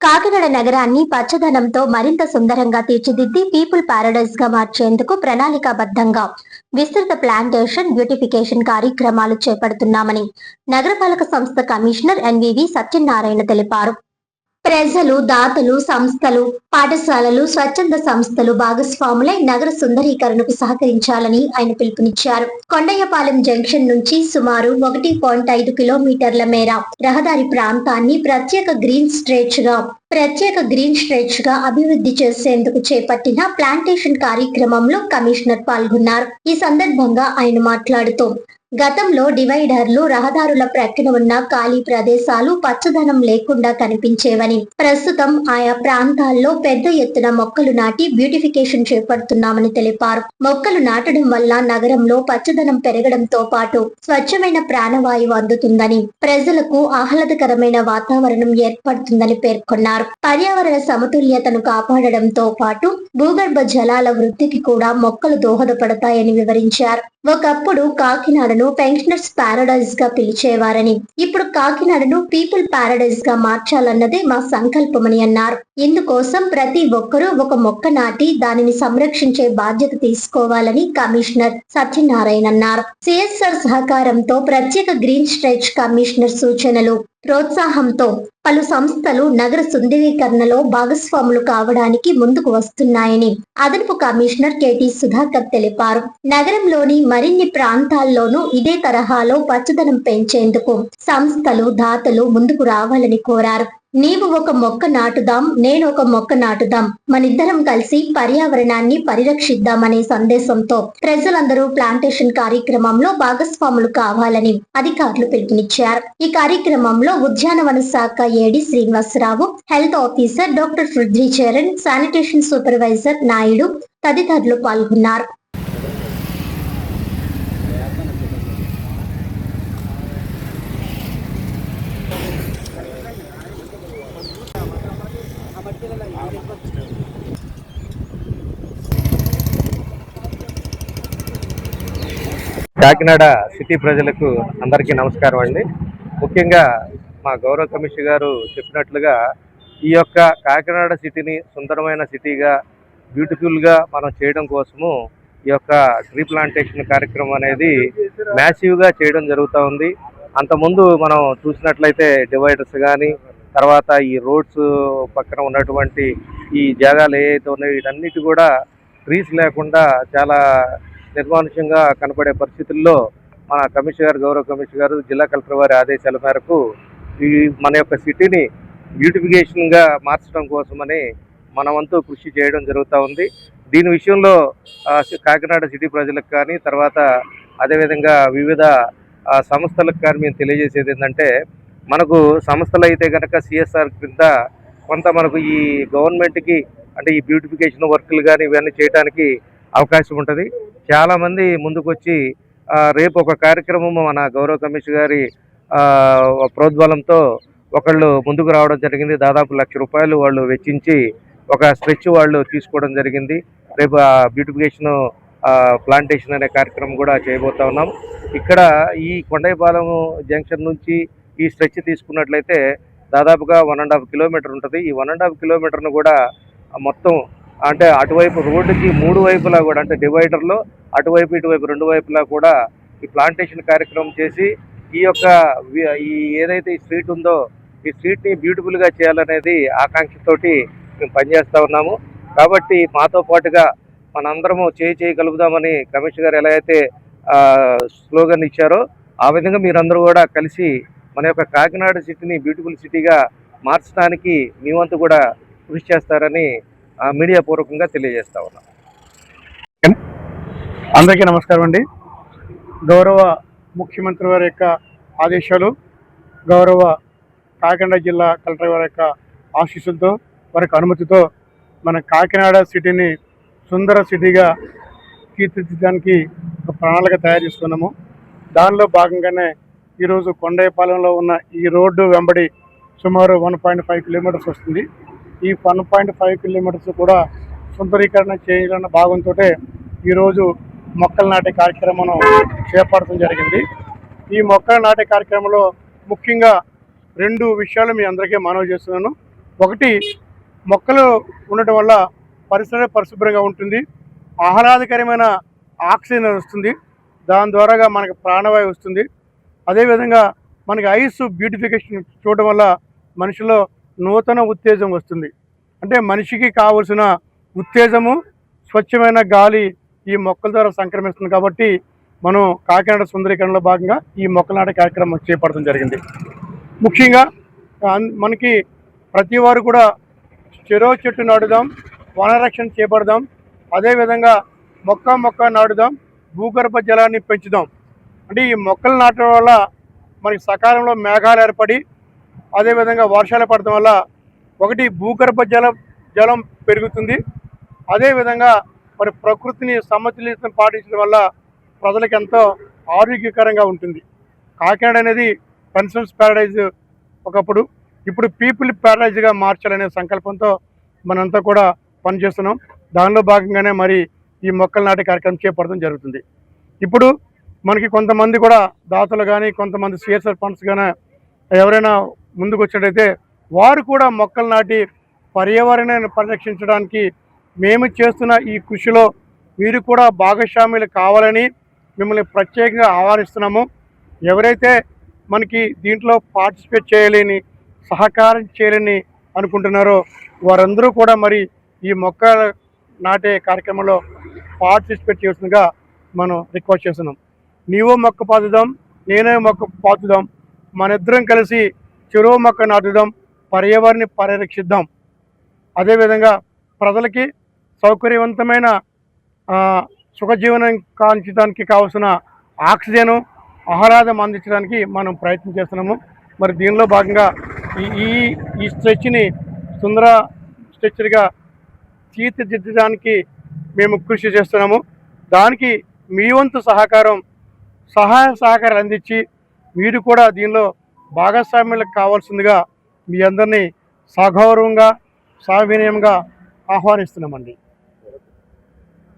కాకినాడ నగరాన్ని పచ్చదనంతో మరింత సుందరంగా తీర్చిదిద్ది పీపుల్ పారడైజ్ గా మార్చేందుకు ప్రణాళికాబద్ధంగా విస్తృత ప్లాంటేషన్ బ్యూటిఫికేషన్ కార్యక్రమాలు చేపడుతున్నామని నగరపాలక సంస్థ కమిషనర్ ఎన్వివి సత్యనారాయణ తెలిపారు. ప్రజలు, దాతలు, సంస్థలు, పాఠశాలలు, స్వచ్ఛంద సంస్థలు భాగస్వాములై నగర సుందరీకరణకు సహకరించాలని ఆయన పిలుపునిచ్చారు. కొండయ్యపాలెం జంక్షన్ నుంచి సుమారు 1.5 కిలోమీటర్ల మేర రహదారి ప్రాంతాన్ని ప్రత్యేక గ్రీన్ స్ట్రెచ్ గా అభివృద్ధి చేసేందుకు చేపట్టిన ప్లాంటేషన్ కార్యక్రమంలో కమిషనర్ పాల్గొన్నారు. ఈ సందర్భంగా ఆయన మాట్లాడుతూ గతంలో డివైడర్లు, రహదారుల ప్రక్కన ఉన్న ఖాళీ ప్రదేశాలు పచ్చదనం లేకుండా కనిపించేవని, ప్రస్తుతం ఆయా ప్రాంతాల్లో పెద్ద ఎత్తున మొక్కలు నాటి బ్యూటిఫికేషన్ చేపడుతున్నామని తెలిపారు. మొక్కలు నాటడం వల్ల నగరంలో పచ్చదనం పెరగడంతో పాటు స్వచ్ఛమైన ప్రాణవాయువు అందుతుందని, ప్రజలకు ఆహ్లాదకరమైన వాతావరణం ఏర్పడుతుందని పేర్కొన్నారు. పర్యావరణ సమతుల్యతను కాపాడడంతో పాటు భూగర్భ జలాల వృద్ధికి కూడా మొక్కలు దోహదపడతాయని వివరించారు. ఒకప్పుడు కాకినాడను పెన్షనర్స్ పారడైజ్ గా పిలిచేవారని, ఇప్పుడు కాకినాడను పీపుల్ పారడైజ్ గా మార్చాలన్నదే మా సంకల్పమని అన్నారు. ఇందుకోసం ప్రతి ఒక్కరూ ఒక మొక్క నాటి దానిని సంరక్షించే బాధ్యత తీసుకోవాలని కమిషనర్ సత్యనారాయణ అన్నారు. సిఎస్ఆర్ సహకారంతో ప్రత్యేక గ్రీన్ స్ట్రెచ్ కమిషనర్ సూచనలు, ప్రోత్సాహంతో పలు సంస్థలు నగర సుందరీకరణలో భాగస్వాములు కావడానికి ముందుకు వస్తున్నాయని అదనపు కమిషనర్ కెటి సుధాకర్ తెలిపారు. నగరంలోని మరిన్ని ప్రాంతాల్లోనూ ఇదే తరహాలో పచ్చదనం పెంచేందుకు సంస్థలు, దాతలు ముందుకు రావాలని కోరారు. నీవు ఒక మొక్క నాటుదాం, నేను ఒక మొక్క నాటుదాం, మనిద్దరం కలిసి పర్యావరణాన్ని పరిరక్షిద్దామనే సందేశంతో ప్రజలందరూ ప్లాంటేషన్ కార్యక్రమంలో భాగస్వాములు కావాలని అధికారులు పిలుపునిచ్చారు. ఈ కార్యక్రమంలో ఉద్యానవన శాఖ AD Srinivasarao, health officer doctor Prithvicharan, sanitation supervisor Naidu తదితరులు పాల్గొన్నారు. కాకినాడ సిటీ ప్రజలకు అందరికీ నమస్కారం అండి. ముఖ్యంగా మా గౌరవ కమిషనర్ గారు చెప్పినట్లుగా ఈ యొక్క కాకినాడ సిటీని సుందరమైన సిటీగా, బ్యూటిఫుల్గా మనం చేయడం కోసము ఈ యొక్క ట్రీ ప్లాంటేషన్ కార్యక్రమం అనేది మ్యాసివ్గా చేయడం జరుగుతూ ఉంది. అంతకుముందు మనం చూసినట్లయితే డివైడర్స్ కానీ, తర్వాత ఈ రోడ్స్ పక్కన ఉన్నటువంటి ఈ జాగాలు ఏవైతే ఉన్నాయో వీటన్నిటి కూడా ట్రీస్ లేకుండా చాలా నిర్మానుష్యంగా కనపడే పరిస్థితుల్లో మన గౌరవ కమిషనర్ గారు, జిల్లా కలెక్టర్ వారి ఆదేశాల మేరకు ఈ మన యొక్క సిటీని బ్యూటిఫికేషన్గా మార్చడం కోసమని మన వంతు కృషి చేయడం జరుగుతూ ఉంది. దీని విషయంలో కాకినాడ సిటీ ప్రజలకు కానీ, తర్వాత అదేవిధంగా వివిధ సంస్థలకు కానీ మేము తెలియజేసేది ఏంటంటే, మనకు సంస్థలు అయితే కనుక సిఎస్ఆర్ క్రింద కొంత మనకు ఈ గవర్నమెంట్కి అంటే ఈ బ్యూటిఫికేషన్ వర్క్లు కానీ ఇవన్నీ చేయడానికి అవకాశం ఉంటుంది. చాలామంది ముందుకొచ్చి రేపు ఒక కార్యక్రమం మన గౌరవ కమిషనర్ గారి ప్రోద్బలంతో ఒకళ్ళు ముందుకు రావడం జరిగింది. దాదాపు ₹1,00,000 వాళ్ళు వెచ్చించి ఒక స్ట్రెచ్ వాళ్ళు తీసుకోవడం జరిగింది. రేపు బ్యూటిఫికేషన్ ప్లాంటేషన్ అనే కార్యక్రమం కూడా చేయబోతా ఉన్నాం. ఇక్కడ ఈ కొండయ్యపాలెం జంక్షన్ నుంచి ఈ స్ట్రెచ్ తీసుకున్నట్లయితే దాదాపుగా 1.5 కిలోమీటర్ ఉంటుంది. ఈ 1.5 కిలోమీటర్ను కూడా మొత్తం అంటే అటువైపు రోడ్డుకి 3 వైపులా కూడా, అంటే డివైడర్లో అటువైపు ఇటువైపు 2 వైపులా కూడా ఈ ప్లాంటేషన్ కార్యక్రమం చేసి ఈ యొక్క ఈ ఏదైతే ఈ స్ట్రీట్ ఉందో ఈ స్ట్రీట్ని బ్యూటిఫుల్గా చేయాలనేది ఆకాంక్షతోటి మేము పనిచేస్తూ ఉన్నాము. కాబట్టి మాతో పాటుగా మనందరము చేయగలుగుదామని కమిషనర్ గారు ఎలా అయితే స్లోగన్ ఇచ్చారో ఆ విధంగా మీరందరూ కూడా కలిసి మన యొక్క కాకినాడ సిటీని బ్యూటిఫుల్ సిటీగా మార్చడానికి మీ వంతు కూడా కృషి చేస్తారని మీడియా పూర్వకంగా తెలియజేస్తా ఉన్నాం. అందరికీ నమస్కారం అండి. గౌరవ ముఖ్యమంత్రి వారి యొక్క ఆదేశాలు, గౌరవ కాకినాడ జిల్లా కలెక్టర్ వారి యొక్క ఆశీస్సులతో, వారి యొక్క అనుమతితో మన కాకినాడ సిటీని సుందర సిటీగా తీర్చిదిద్దడానికి ఒక ప్రణాళిక తయారు చేసుకున్నాము. దానిలో భాగంగానే ఈరోజు కొండయ్యపాలెంలో ఉన్న ఈ రోడ్డు వెంబడి సుమారు 1.5 కిలోమీటర్స్ వస్తుంది. ఈ 1.5 కిలోమీటర్స్ కూడా సుందరీకరణ చేయాలన్న భాగంతో ఈరోజు మొక్కలు నాటే కార్యక్రమం చేపట్టడం జరిగింది. ఈ మొక్కలు నాటే కార్యక్రమంలో ముఖ్యంగా 2 విషయాలు మీ అందరికీ మనవి చేస్తున్నాను. ఒకటి, మొక్కలు ఉండటం వల్ల పరిసరం పరిశుభ్రంగా ఉంటుంది, ఆహ్లాదకరమైన ఆక్సిజన్ వస్తుంది, దాని ద్వారాగా మనకు ప్రాణవాయువు వస్తుంది. అదేవిధంగా మనకి ఐస్ బ్యూటిఫికేషన్ చూడడం వల్ల మనిషిలో నూతన ఉత్తేజం వస్తుంది. అంటే మనిషికి కావలసిన ఉత్తేజము, స్వచ్ఛమైన గాలి ఈ మొక్కల ద్వారా సంక్రమిస్తుంది. కాబట్టి మనం కాకినాడ సుందరీకరణలో భాగంగా ఈ మొక్కలు నాటే కార్యక్రమం చేపట్టడం జరిగింది. ముఖ్యంగా మనకి ప్రతి వారు కూడా చెరో చెట్టు నాటుదాం, వనరక్షణ చేపడదాం, అదేవిధంగా మొక్క నాటుదాం, భూగర్భ జలాన్ని పెంచుదాం. అంటే ఈ మొక్కలు నాటడం వల్ల మనకి సకాలంలో మేఘాలు ఏర్పడి అదేవిధంగా వర్షాలు పడటం వల్ల ఒకటి భూగర్భ జలం పెరుగుతుంది. అదేవిధంగా మరి ప్రకృతిని సమతుల్యతను పాటించడం వల్ల ప్రజలకు ఎంతో ఆరోగ్యకరంగా ఉంటుంది. కాకినాడ అనేది పెన్షన్స్ ప్యారడైజ్ ఒకప్పుడు, ఇప్పుడు పీపుల్ ప్యారడైజ్గా మార్చాలనే సంకల్పంతో మనంతా కూడా పనిచేస్తున్నాం. దానిలో భాగంగానే మరి ఈ మొక్కలు నాటే కార్యక్రమం చేపట్టడం జరుగుతుంది. ఇప్పుడు మనకి కొంతమంది కూడా దాతలు కానీ కొంతమంది సిఎస్ఆర్ ఫండ్స్ కానీ ఎవరైనా ముందుకు వచ్చినట్టయితే వారు కూడా మొక్కలు నాటి పర్యావరణాన్ని పరిరక్షించడానికి మేము చేస్తున్న ఈ కృషిలో మీరు కూడా భాగస్వాములు కావాలని మిమ్మల్ని ప్రత్యేకంగా ఆహ్వానిస్తున్నాము. ఎవరైతే మనకి దీంట్లో పార్టిసిపేట్ చేయలేని, సహకారం చేయలేని అనుకుంటున్నారో వారందరూ కూడా మరి ఈ మొక్కలు నాటే కార్యక్రమంలో పార్టిసిపేట్ చేస్తుందిగా మనం రిక్వెస్ట్ చేస్తున్నాం. నీవో మొక్క పాతుదాం, నేనే మొక్క పాతుదాం, మనిద్దరం కలిసి చెరువు మొక్క నాటుదాం, పర్యావరణాన్ని పరిరక్షిద్దాం. అదేవిధంగా ప్రజలకి సౌకర్యవంతమైన సుఖజీవనం కాంచడానికి కావాల్సిన ఆక్సిజను, ఆహ్లాదం అందించడానికి మనం ప్రయత్నం చేస్తున్నాము. మరి దీనిలో భాగంగా ఈ స్ట్రెచ్ని సుందర స్ట్రెచ్గా తీర్చిదిద్దడానికి మేము కృషి చేస్తున్నాము. దానికి మీ వంతు సహాయ సహకారాలు అందించి మీరు కూడా దీనిలో భాగస్వామ్యులకు కావాల్సిందిగా మీ అందరినీ సగౌరవంగా సవినయంగా ఆహ్వానిస్తున్నామండి.